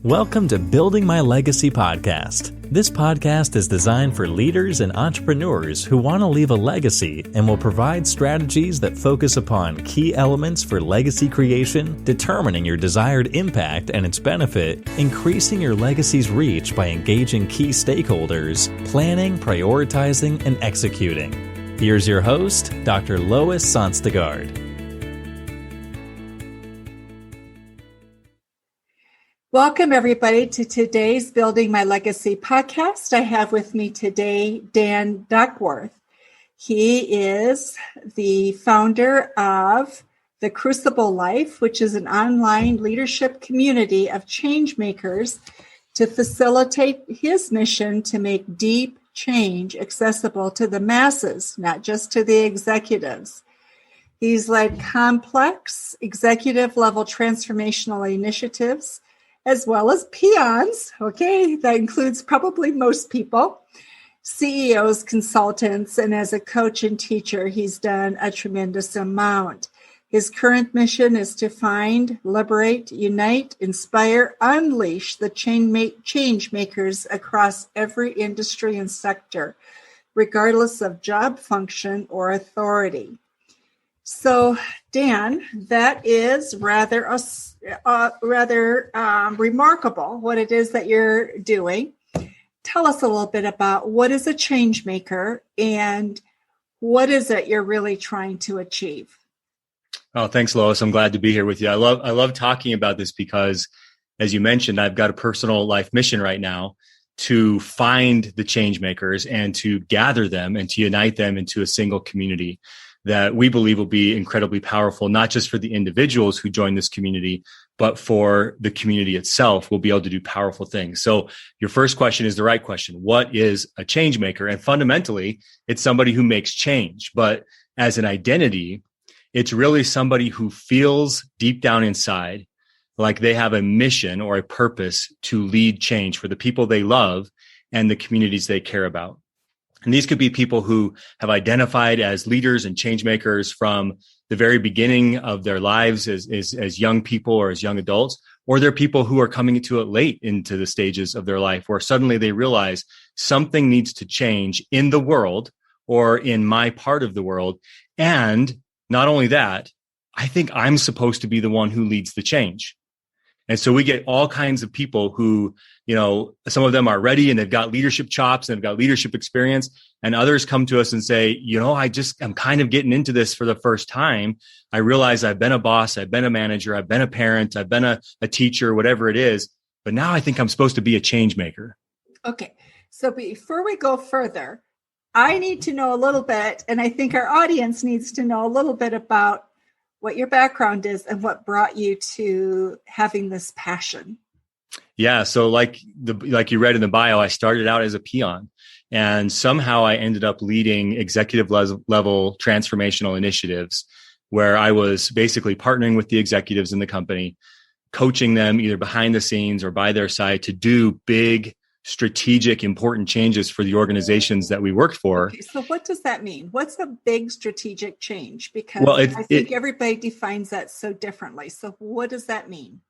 Welcome to Building My Legacy podcast. This podcast is designed for leaders and entrepreneurs who want to leave a legacy and will provide strategies that focus upon key elements for legacy creation, determining your desired impact and its benefit, increasing your legacy's reach by engaging key stakeholders, planning, prioritizing, and executing. Here's your host, Dr. Lois Sonstegard. Welcome, everybody, to today's Building My Legacy podcast. I have with me today Dan Duckworth. He is the founder of the Crucible Life, which is an online leadership community of changemakers to facilitate his mission to make deep change accessible to the masses, not just to the executives. He's led complex executive-level transformational initiatives, as well as peons, okay, that includes probably most people, CEOs, consultants, and as a coach and teacher, he's done a tremendous amount. His current mission is to find, liberate, unite, inspire, unleash the change makers across every industry and sector, regardless of job function or authority. So, Dan, that is rather remarkable what it is that you're doing. Tell us a little bit about what is a change maker and what is it you're really trying to achieve? Oh, thanks, Lois. I'm glad to be here with you. I love talking about this because, as you mentioned, I've got a personal life mission right now to find the change makers and to gather them and to unite them into a single community that we believe will be incredibly powerful, not just for the individuals who join this community, but for the community itself. We'll be able to do powerful things. So your first question is the right question. What is a change maker? And fundamentally, it's somebody who makes change. But as an identity, it's really somebody who feels deep down inside like they have a mission or a purpose to lead change for the people they love and the communities they care about. And these could be people who have identified as leaders and change makers from the very beginning of their lives as young people or as young adults, or they're people who are coming into it late into the stages of their life where suddenly they realize something needs to change in the world or in my part of the world. And not only that, I think I'm supposed to be the one who leads the change. And so we get all kinds of people who, some of them are ready and they've got leadership chops and they've got leadership experience. And others come to us and say, I'm kind of getting into this for the first time. I realize I've been a boss, I've been a manager, I've been a parent, I've been a teacher, whatever it is. But now I think I'm supposed to be a change maker. Okay. So before we go further, I need to know a little bit, and I think our audience needs to know a little bit about what your background is and what brought you to having this passion. Yeah. So like you read in the bio, I started out as a peon and somehow I ended up leading executive level transformational initiatives where I was basically partnering with the executives in the company, coaching them either behind the scenes or by their side to do big, strategic, important changes for the organizations that we worked for. Okay, so what does that mean? What's a big strategic change? Because I think everybody defines that so differently. So what does that mean?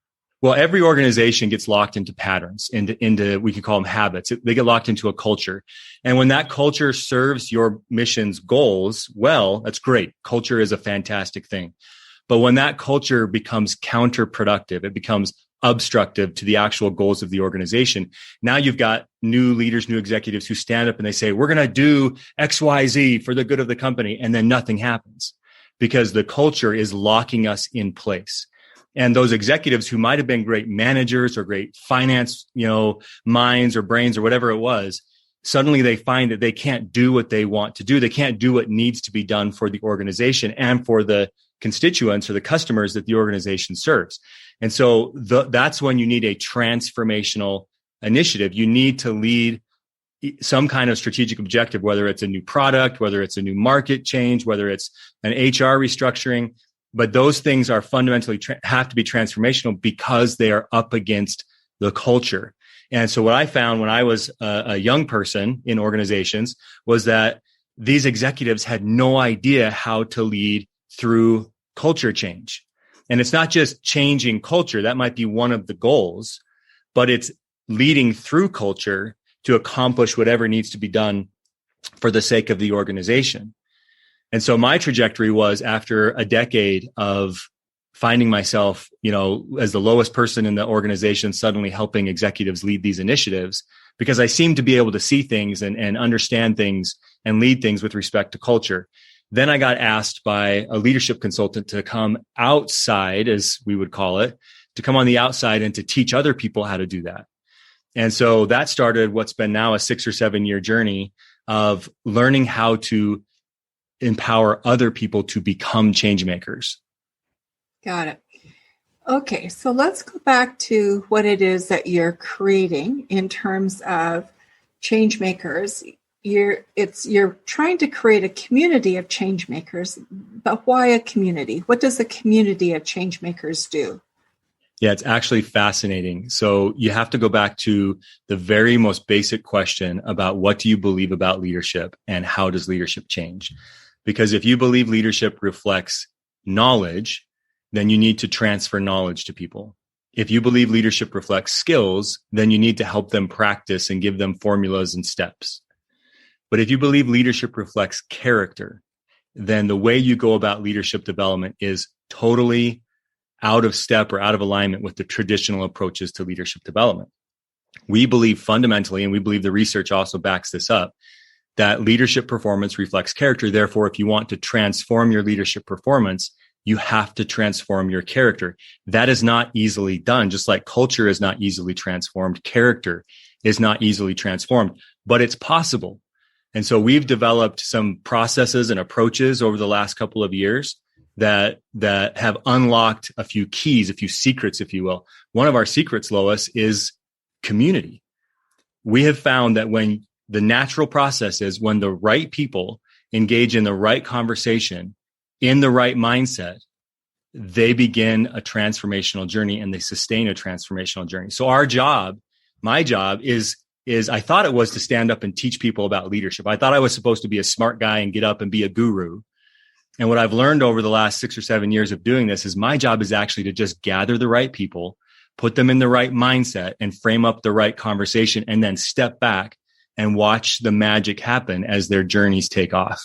Well, every organization gets locked into patterns, into we can call them habits. They get locked into a culture. And when that culture serves your mission's goals, well, that's great. Culture is a fantastic thing. But when that culture becomes counterproductive, it becomes obstructive to the actual goals of the organization. Now you've got new leaders, new executives who stand up and they say, we're going to do X, Y, Z for the good of the company. And then nothing happens because the culture is locking us in place. And those executives who might have been great managers or great finance, minds or brains or whatever it was, suddenly they find that they can't do what they want to do. They can't do what needs to be done for the organization and for the constituents or the customers that the organization serves. And so that's when you need a transformational initiative. You need to lead some kind of strategic objective, whether it's a new product, whether it's a new market change, whether it's an HR restructuring. But those things are fundamentally have to be transformational because they are up against the culture. And so what I found when I was a young person in organizations was that these executives had no idea how to lead through culture change. And it's not just changing culture. That might be one of the goals. but it's leading through culture to accomplish whatever needs to be done for the sake of the organization. And so my trajectory was, after a decade of finding myself, as the lowest person in the organization, suddenly helping executives lead these initiatives, because I seemed to be able to see things and understand things and lead things with respect to culture. Then I got asked by a leadership consultant to come outside, as we would call it, to come on the outside and to teach other people how to do that. And so that started what's been now a 6 or 7 year journey of learning how to empower other people to become change makers. Got it. Okay, so let's go back to what it is that you're creating in terms of change makers. You're trying to create a community of change makers, but why a community? What does a community of change makers do? Yeah, it's actually fascinating. So you have to go back to the very most basic question about, what do you believe about leadership and how does leadership change? Because if you believe leadership reflects knowledge, then you need to transfer knowledge to people. If you believe leadership reflects skills, then you need to help them practice and give them formulas and steps. But if you believe leadership reflects character, then the way you go about leadership development is totally out of step or out of alignment with the traditional approaches to leadership development. We believe fundamentally, and we believe the research also backs this up, that leadership performance reflects character. Therefore, if you want to transform your leadership performance, you have to transform your character. That is not easily done. Just like culture is not easily transformed, character is not easily transformed, but it's possible. And so we've developed some processes and approaches over the last couple of years that have unlocked a few keys, a few secrets, if you will. One of our secrets, Lois, is community. We have found that when the natural process is when the right people engage in the right conversation, in the right mindset, they begin a transformational journey and they sustain a transformational journey. So our job, my job is I thought it was to stand up and teach people about leadership. I thought I was supposed to be a smart guy and get up and be a guru. And what I've learned over the last 6 or 7 years of doing this is my job is actually to just gather the right people, put them in the right mindset and frame up the right conversation, and then step back and watch the magic happen as their journeys take off.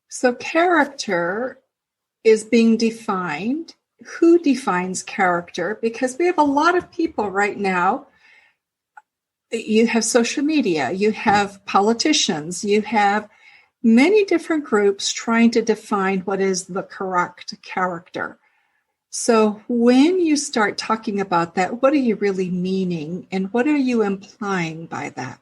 So character is being defined. Who defines character? Because we have a lot of people right now. You have social media, you have politicians, you have many different groups trying to define what is the correct character. So when you start talking about that, what are you really meaning and what are you implying by that?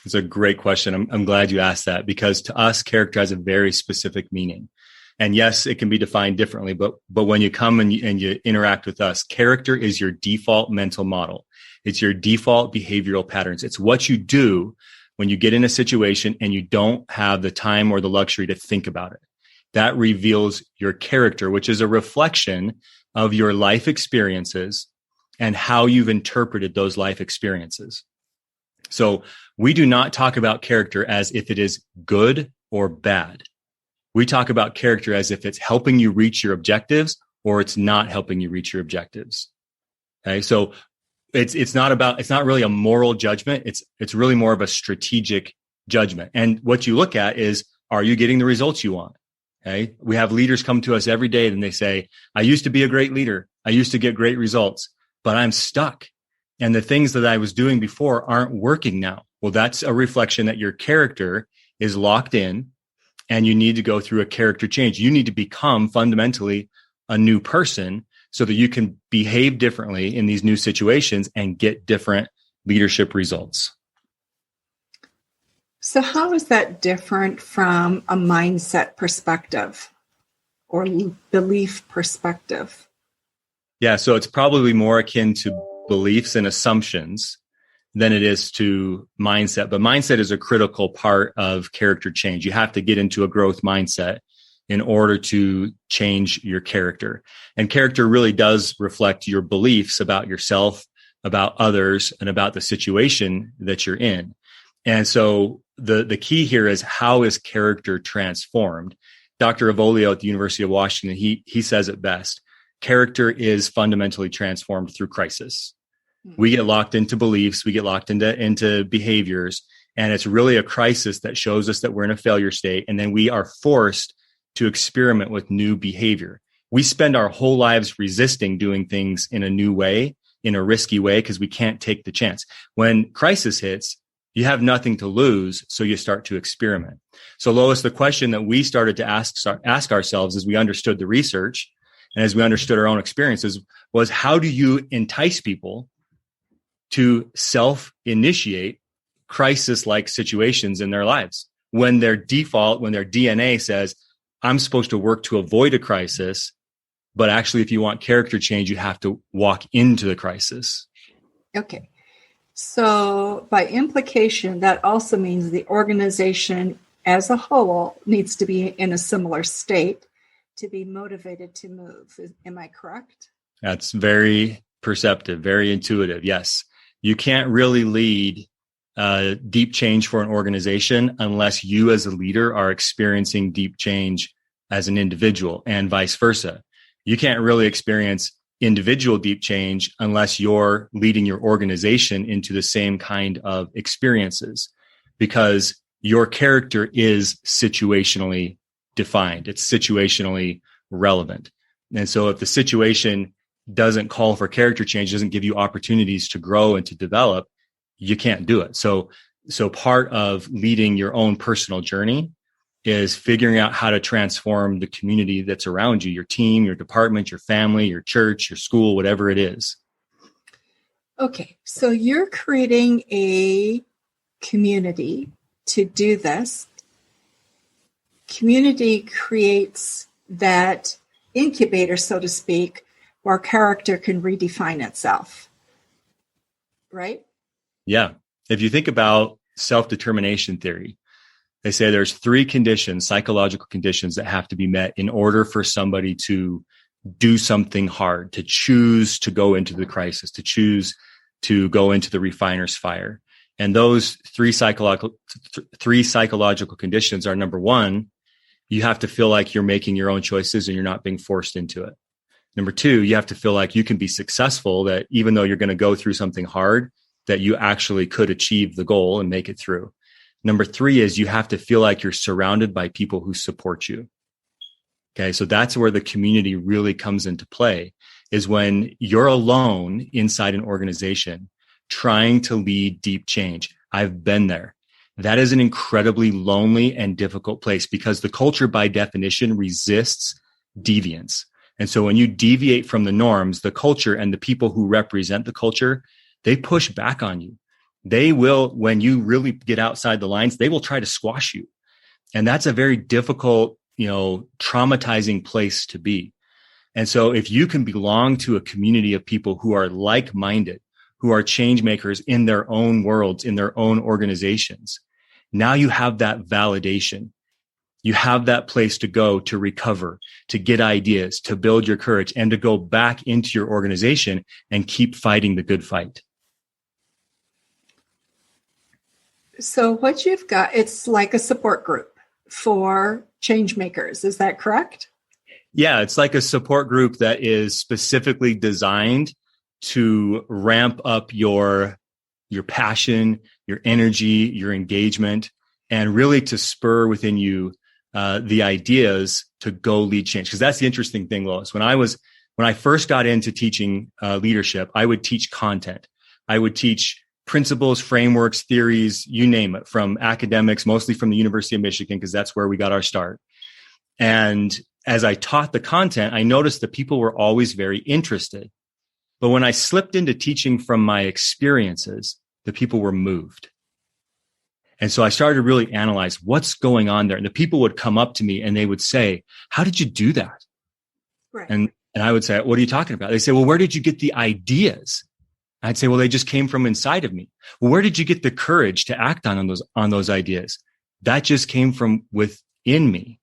It's a great question. I'm glad you asked that, because to us, character has a very specific meaning. And yes, it can be defined differently, but when you come and you interact with us, character is your default mental model. It's your default behavioral patterns. It's what you do when you get in a situation and you don't have the time or the luxury to think about it. That reveals your character, which is a reflection of your life experiences and how you've interpreted those life experiences. So we do not talk about character as if it is good or bad. We talk about character as if it's helping you reach your objectives or it's not helping you reach your objectives. Okay. So it's not really a moral judgment. It's really more of a strategic judgment. And what you look at is, are you getting the results you want? Okay. We have leaders come to us every day and they say, I used to be a great leader. I used to get great results, but I'm stuck. And the things that I was doing before aren't working now. Well, that's a reflection that your character is locked in and you need to go through a character change. You need to become fundamentally a new person so that you can behave differently in these new situations and get different leadership results. So how is that different from a mindset perspective or belief perspective? Yeah, so it's probably more akin to beliefs and assumptions than it is to mindset. But mindset is a critical part of character change. You have to get into a growth mindset in order to change your character. And character really does reflect your beliefs about yourself, about others, and about the situation that you're in. And so the key here is, how is character transformed? Dr. Avolio at the University of Washington, he says it best. character is fundamentally transformed through crisis. We get locked into beliefs, we get locked into behaviors, and it's really a crisis that shows us that we're in a failure state, and then we are forced to experiment with new behavior. We spend our whole lives resisting doing things in a new way, in a risky way, because we can't take the chance. When crisis hits, you have nothing to lose, so you start to experiment. So Lois, the question that we started to ask ourselves as we understood the research and as we understood our own experiences was, how do you entice people to self-initiate crisis-like situations in their lives when their default, when their DNA says, I'm supposed to work to avoid a crisis, but actually, if you want character change, you have to walk into the crisis. Okay. So by implication, that also means the organization as a whole needs to be in a similar state to be motivated to move. Am I correct? That's very perceptive, very intuitive. Yes. You can't really lead deep change for an organization unless you as a leader are experiencing deep change as an individual, and vice versa. You can't really experience individual deep change unless you're leading your organization into the same kind of experiences, because your character is situationally defined. It's situationally relevant. And so if the situation doesn't call for character change, doesn't give you opportunities to grow and to develop, you can't do it. So part of leading your own personal journey is figuring out how to transform the community that's around you, your team, your department, your family, your church, your school, whatever it is. Okay, so you're creating a community to do this. Community creates that incubator, so to speak, where character can redefine itself, right? Yeah. If you think about self-determination theory, they say there's 3 conditions, psychological conditions, that have to be met in order for somebody to do something hard, to choose to go into the crisis, to choose to go into the refiner's fire. And those 3 psychological conditions are: number 1, you have to feel like you're making your own choices and you're not being forced into it. Number 2, you have to feel like you can be successful, that even though you're going to go through something hard, that you actually could achieve the goal and make it through. Number 3 is you have to feel like you're surrounded by people who support you. Okay, so that's where the community really comes into play, is when you're alone inside an organization trying to lead deep change. I've been there. That is an incredibly lonely and difficult place, because the culture by definition resists deviance. And so when you deviate from the norms, the culture and the people who represent the culture, they push back on you. They will, when you really get outside the lines, they will try to squash you. And that's a very difficult, traumatizing place to be. And so if you can belong to a community of people who are like-minded, who are change makers in their own worlds, in their own organizations, now you have that validation. You have that place to go to recover, to get ideas, to build your courage, and to go back into your organization and keep fighting the good fight. So what you've got, it's like a support group for change makers. Is that correct? Yeah, it's like a support group that is specifically designed to ramp up your passion, your energy, your engagement, and really to spur within you the ideas to go lead change. Because that's the interesting thing, Lois. When I first got into teaching leadership, I would teach content. I would teach principles, frameworks, theories, you name it, from academics, mostly from the University of Michigan, because that's where we got our start. And as I taught the content, I noticed that people were always very interested. But when I slipped into teaching from my experiences, the people were moved. And so I started to really analyze what's going on there. And the people would come up to me and they would say, how did you do that? Right. And I would say, what are you talking about? They say, well, where did you get the ideas? I'd say, well, they just came from inside of me. Well, where did you get the courage to act on those ideas? That just came from within me.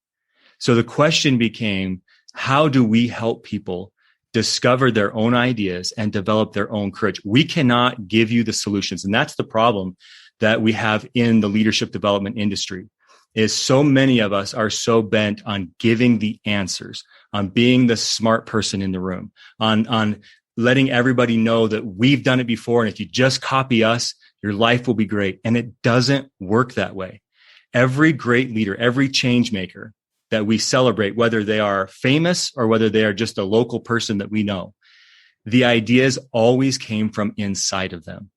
So the question became, how do we help people discover their own ideas and develop their own courage? We cannot give you the solutions. And that's the problem that we have in the leadership development industry, is so many of us are so bent on giving the answers, on being the smart person in the room, on letting everybody know that we've done it before. And if you just copy us, your life will be great. And it doesn't work that way. Every great leader, every change maker that we celebrate, whether they are famous or whether they are just a local person that we know, the ideas always came from inside of them.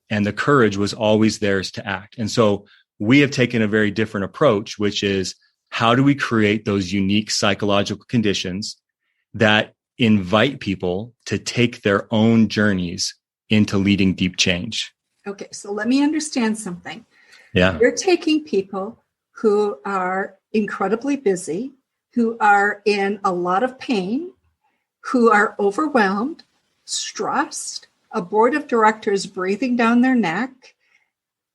And the courage was always theirs to act. And so we have taken a very different approach, which is how do we create those unique psychological conditions that invite people to take their own journeys into leading deep change? Okay, so let me understand something. Yeah. You're taking people who are incredibly busy, who are in a lot of pain, who are overwhelmed, stressed, a board of directors breathing down their neck,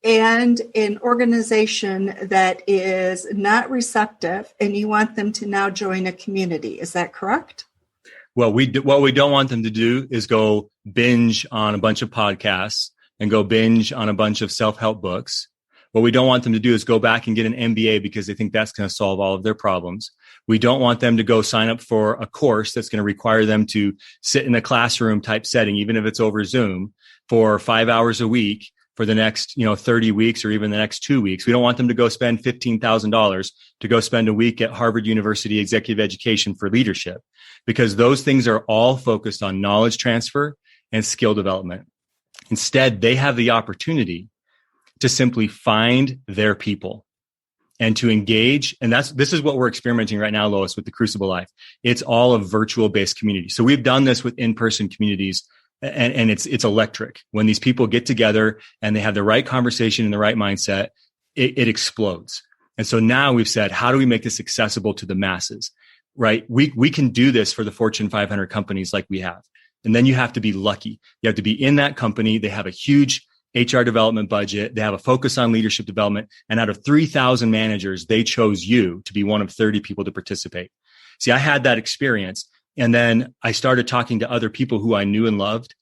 and an organization that is not receptive, and you want them to now join a community. Is that correct? Well, what we don't want them to do is go binge on a bunch of podcasts and go binge on a bunch of self-help books. What we don't want them to do is go back and get an MBA because they think that's going to solve all of their problems. We don't want them to go sign up for a course that's going to require them to sit in a classroom type setting, even if it's over Zoom, for 5 hours a week for the next, 30 weeks or even the next 2 weeks. We don't want them to go spend $15,000 to go spend a week at Harvard University Executive Education for leadership, because those things are all focused on knowledge transfer and skill development. Instead, they have the opportunity to simply find their people and to engage. And this is what we're experimenting right now, Lois, with the Crucible Life. It's all a virtual based community. So we've done this with in-person communities, and it's electric. When these people get together and they have the right conversation and the right mindset, it explodes. And so now we've said, how do we make this accessible to the masses, right? We can do this for the Fortune 500 companies like we have. And then you have to be lucky. You have to be in that company. They have a huge HR development budget. They have a focus on leadership development. And out of 3,000 managers, they chose you to be one of 30 people to participate. See, I had that experience. And then I started talking to other people who I knew and loved,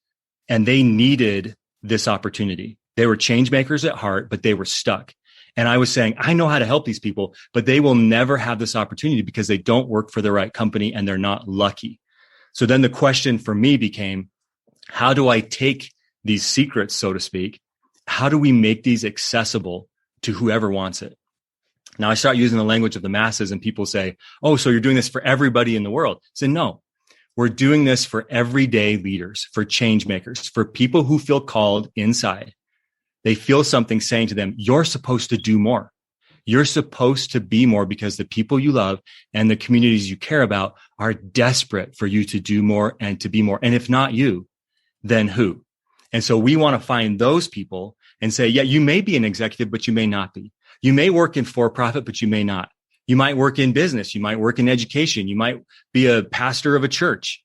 and they needed this opportunity. They were change makers at heart, but they were stuck. And I was saying, I know how to help these people, but they will never have this opportunity because they don't work for the right company and they're not lucky. So then the question for me became, how do I take these secrets, so to speak? How do we make these accessible to whoever wants it? Now I start using the language of the masses and people say, oh, so you're doing this for everybody in the world. I say, no, we're doing this for everyday leaders, for change makers, for people who feel called inside. They feel something saying to them, you're supposed to do more. You're supposed to be more because the people you love and the communities you care about are desperate for you to do more and to be more. And if not you, then who? And so we want to find those people and say, yeah, you may be an executive, but you may not be. You may work in for-profit, but you may not. You might work in business. You might work in education. You might be a pastor of a church.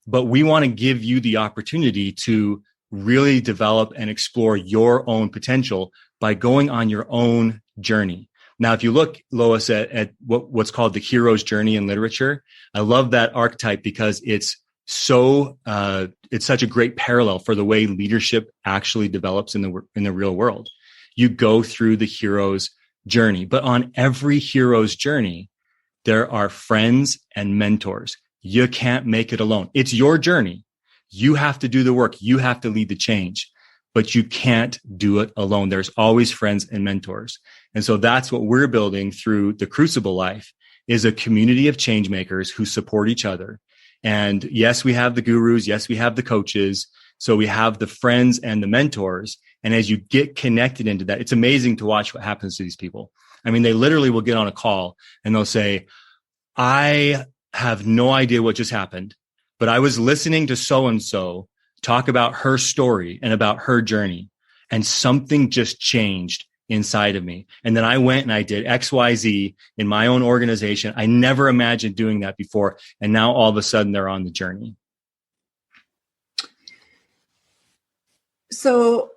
But we want to give you the opportunity to really develop and explore your own potential by going on your own journey. Now, if you look, Lois, at what's called the hero's journey in literature, I love that archetype because it's such a great parallel for the way leadership actually develops in the real world. You go through the hero's journey, but on every hero's journey, there are friends and mentors. You can't make it alone. It's your journey. You have to do the work. You have to lead the change, but you can't do it alone. There's always friends and mentors. And so that's what we're building through the Crucible Life, is a community of change makers who support each other. And yes, we have the gurus. Yes, we have the coaches. So we have the friends and the mentors. And as you get connected into that, it's amazing to watch what happens to these people. I mean, they literally will get on a call and they'll say, I have no idea what just happened, but I was listening to so-and-so talk about her story and about her journey, and something just changed inside of me. And then I went and I did XYZ in my own organization. I never imagined doing that before. And now all of a sudden they're on the journey. So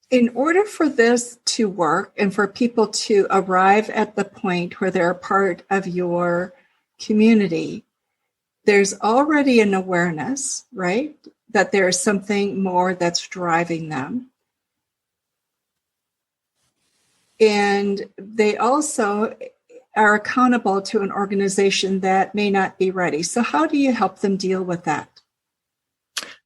in order for this to work and for people to arrive at the point where they're part of your community, there's already an awareness, right? That there's something more that's driving them. And they also are accountable to an organization that may not be ready. So how do you help them deal with that?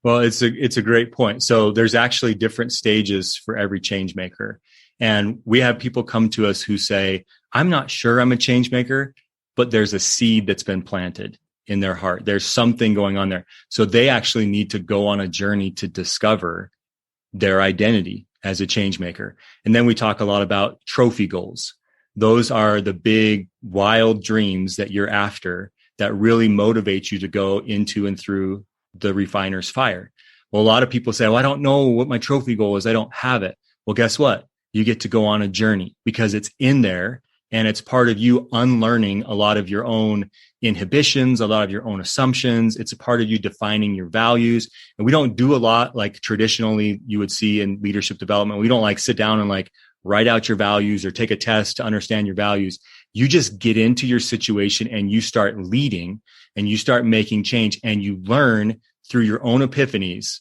Well, it's a great point. So there's actually different stages for every change maker. And we have people come to us who say, I'm not sure I'm a change maker, but there's a seed that's been planted in their heart. There's something going on there. So they actually need to go on a journey to discover their identity as a change maker. And then we talk a lot about trophy goals. Those are the big, wild dreams that you're after that really motivate you to go into and through the refiner's fire. Well, a lot of people say, well, I don't know what my trophy goal is. I don't have it. Well, guess what? You get to go on a journey because it's in there and it's part of you unlearning a lot of your own inhibitions, a lot of your own assumptions. It's a part of you defining your values. And we don't do a lot like traditionally you would see in leadership development. We don't like sit down and like write out your values or take a test to understand your values. You just get into your situation and you start leading and you start making change and you learn through your own epiphanies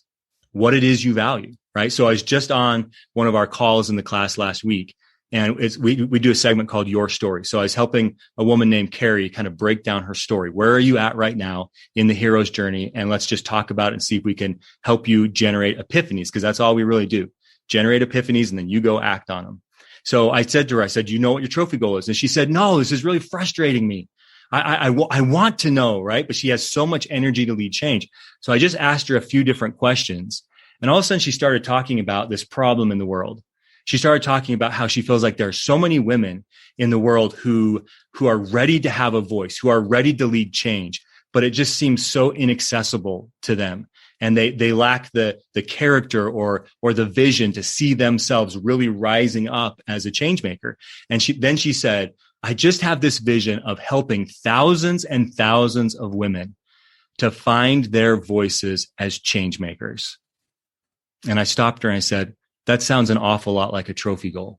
what it is you value, right? So I was just on one of our calls in the class last week, and we do a segment called Your Story. So I was helping a woman named Carrie kind of break down her story. Where are you at right now in the hero's journey? And let's just talk about it and see if we can help you generate epiphanies, because that's all we really do. Generate epiphanies, and then you go act on them. So I said to her, you know what your trophy goal is? And she said, no, this is really frustrating me. I want to know, right? But she has so much energy to lead change. So I just asked her a few different questions. And all of a sudden she started talking about this problem in the world. She started talking about how she feels like there are so many women in the world who are ready to have a voice, who are ready to lead change, but it just seems so inaccessible to them. And they lack the character or the vision to see themselves really rising up as a change maker. And she said, I just have this vision of helping thousands and thousands of women to find their voices as change makers. And I stopped her and I said, that sounds an awful lot like a trophy goal,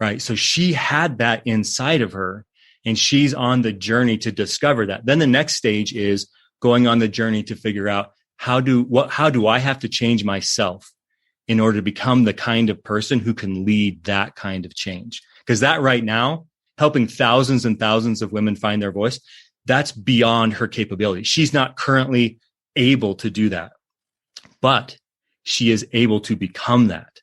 right? So she had that inside of her and she's on the journey to discover that. Then the next stage is going on the journey to figure out how do I have to change myself in order to become the kind of person who can lead that kind of change? Because that right now, helping thousands and thousands of women find their voice, that's beyond her capability. She's not currently able to do that, but she is able to become that.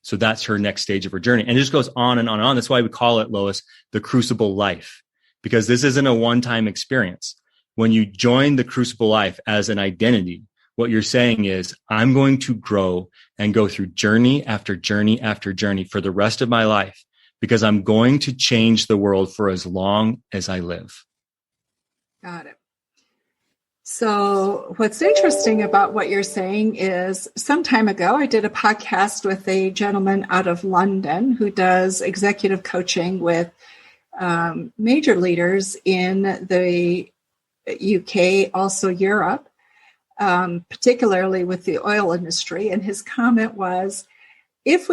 So that's her next stage of her journey. And it just goes on and on and on. That's why we call it, Lois, the Crucible Life, because this isn't a one-time experience. When you join the Crucible Life as an identity, what you're saying is, I'm going to grow and go through journey after journey after journey for the rest of my life, because I'm going to change the world for as long as I live. Got it. So what's interesting about what you're saying is some time ago, I did a podcast with a gentleman out of London who does executive coaching with major leaders in the UK, also Europe, particularly with the oil industry. And his comment was, if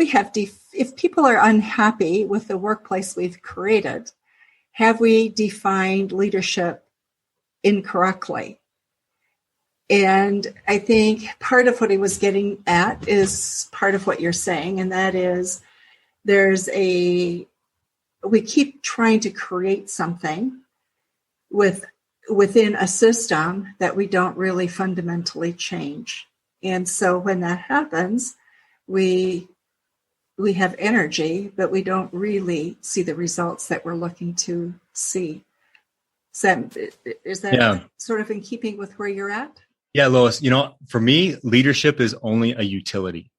people are unhappy with the workplace we've created, have we defined leadership incorrectly? And I think part of what he was getting at is part of what you're saying, and that is we keep trying to create something within a system that we don't really fundamentally change. And so when that happens, we have energy, but we don't really see the results that we're looking to see. Is that sort of in keeping with where you're at? Yeah, Lois, for me, leadership is only a utility.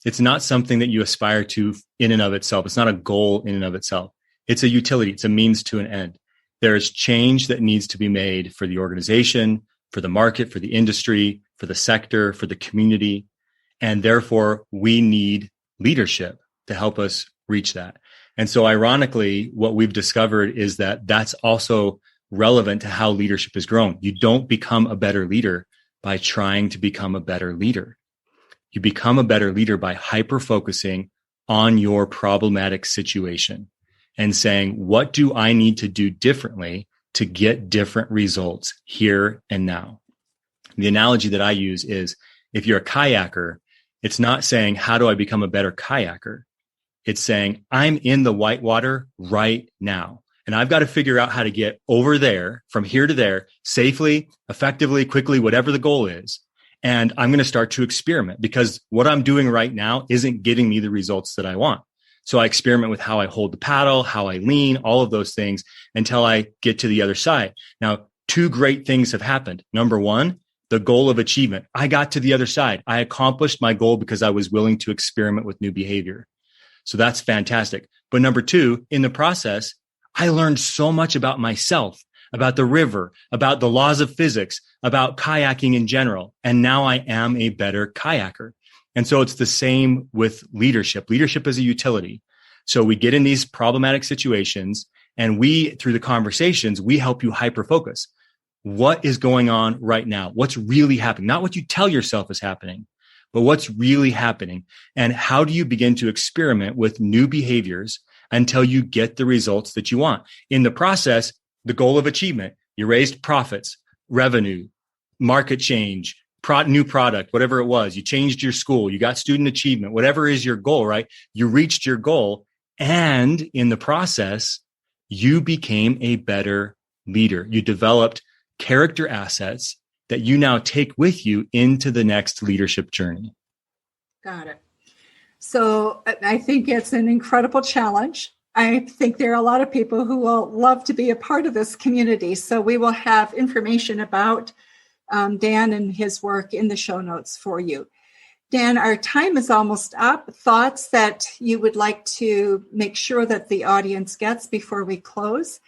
It's not something that you aspire to in and of itself. It's not a goal in and of itself. It's a utility. It's a means to an end. There is change that needs to be made for the organization, for the market, for the industry, for the sector, for the community. And therefore, we need leadership to help us reach that. And so ironically, what we've discovered is that that's also relevant to how leadership is grown. You don't become a better leader by trying to become a better leader. You become a better leader by hyper-focusing on your problematic situation and saying, what do I need to do differently to get different results here and now? The analogy that I use is, if you're a kayaker, it's not saying, how do I become a better kayaker? It's saying, I'm in the whitewater right now. And I've got to figure out how to get over there, from here to there, safely, effectively, quickly, whatever the goal is. And I'm going to start to experiment, because what I'm doing right now isn't getting me the results that I want. So I experiment with how I hold the paddle, how I lean, all of those things until I get to the other side. Now, two great things have happened. Number one, the goal of achievement. I got to the other side. I accomplished my goal because I was willing to experiment with new behavior. So that's fantastic. But number two, in the process, I learned so much about myself, about the river, about the laws of physics, about kayaking in general. And now I am a better kayaker. And so it's the same with leadership. Leadership is a utility. So we get in these problematic situations, and we, through the conversations, we help you hyper-focus. What is going on right now? What's really happening? Not what you tell yourself is happening, but what's really happening. And how do you begin to experiment with new behaviors until you get the results that you want? In the process, the goal of achievement, you raised profits, revenue, market change, new product, whatever it was. You changed your school, you got student achievement, whatever is your goal, right? You reached your goal. And in the process, you became a better leader. You developed character assets that you now take with you into the next leadership journey. Got it. So I think it's an incredible challenge. I think there are a lot of people who will love to be a part of this community. So we will have information about Dan and his work in the show notes for you. Dan, our time is almost up. Thoughts that you would like to make sure that the audience gets before we close,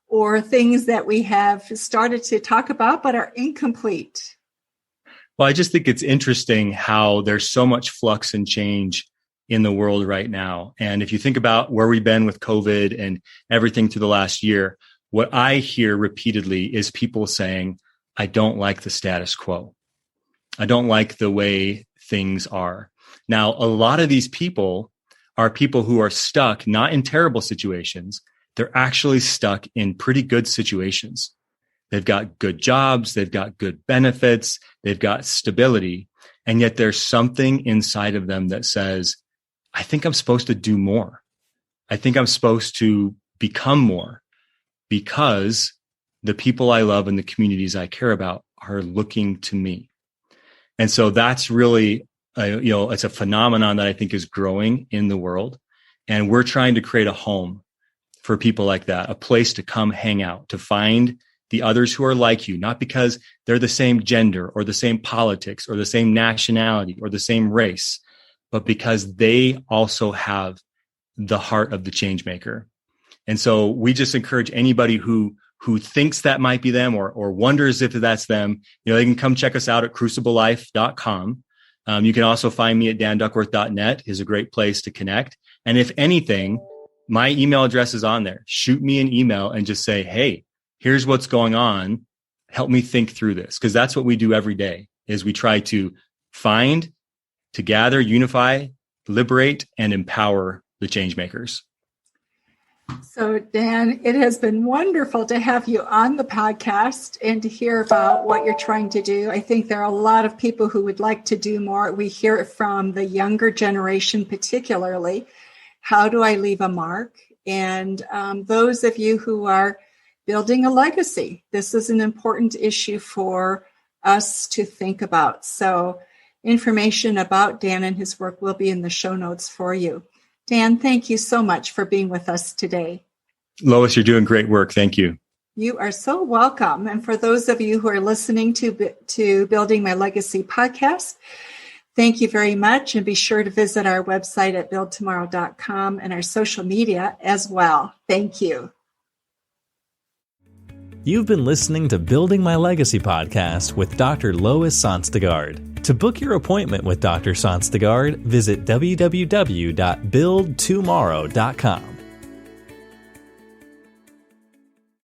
or things that we have started to talk about but are incomplete? Well, I just think it's interesting how there's so much flux and change in the world right now. And if you think about where we've been with COVID and everything through the last year, what I hear repeatedly is people saying, I don't like the status quo. I don't like the way things are. Now, a lot of these people are people who are stuck, not in terrible situations. They're actually stuck in pretty good situations. They've got good jobs. They've got good benefits. They've got stability. And yet there's something inside of them that says, I think I'm supposed to do more. I think I'm supposed to become more, because the people I love and the communities I care about are looking to me. And so that's really, it's a phenomenon that I think is growing in the world. And we're trying to create a home for people like that, a place to come hang out, to find the others who are like you, not because they're the same gender or the same politics or the same nationality or the same race, but because they also have the heart of the change maker. And so we just encourage anybody who thinks that might be them or wonders if that's them, they can come check us out at cruciblelife.com. You can also find me at danduckworth.net is a great place to connect. And if anything, my email address is on there. Shoot me an email and just say, hey, here's what's going on. Help me think through this. Because that's what we do every day, is we try to find, to gather, unify, liberate, and empower the change makers. So, Dan, it has been wonderful to have you on the podcast and to hear about what you're trying to do. I think there are a lot of people who would like to do more. We hear it from the younger generation, particularly. How do I leave a mark? And those of you who are building a legacy, this is an important issue for us to think about. So information about Dan and his work will be in the show notes for you. Dan, thank you so much for being with us today. Lois, you're doing great work. Thank you. You are so welcome. And for those of you who are listening to Building My Legacy podcast, thank you very much. And be sure to visit our website at buildtomorrow.com and our social media as well. Thank you. You've been listening to Building My Legacy podcast with Dr. Lois Sonstegard. To book your appointment with Dr. Sonstegard, visit www.buildtomorrow.com.